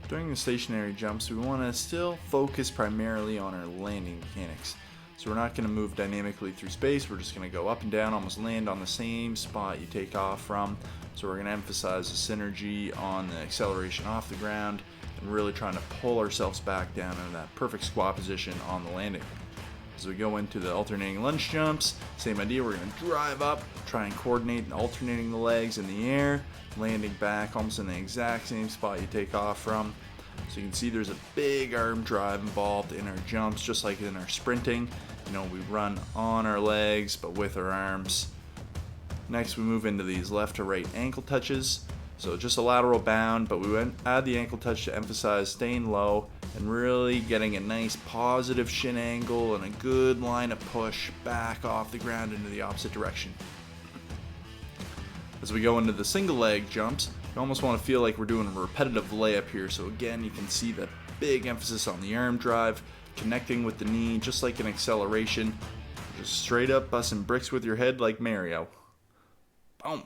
During the stationary jumps, we want to still focus primarily on our landing mechanics. So we're not going to move dynamically through space, we're just going to go up and down, almost land on the same spot you take off from. So we're going to emphasize the synergy on the acceleration off the ground and really trying to pull ourselves back down into that perfect squat position on the landing. As we go into the alternating lunge jumps, same idea, we're going to drive up, try and coordinate and alternating the legs in the air, landing back almost in the exact same spot you take off from. So you can see there's a big arm drive involved in our jumps, just like in our sprinting. We run on our legs, but with our arms. Next, we move into these left to right ankle touches. So just a lateral bound, but we add the ankle touch to emphasize staying low and really getting a nice positive shin angle and a good line of push back off the ground into the opposite direction. As we go into the single leg jumps, you almost want to feel like we're doing a repetitive layup here. So again, you can see the big emphasis on the arm drive, connecting with the knee, just like an acceleration. Just straight up busting bricks with your head like Mario. Boom.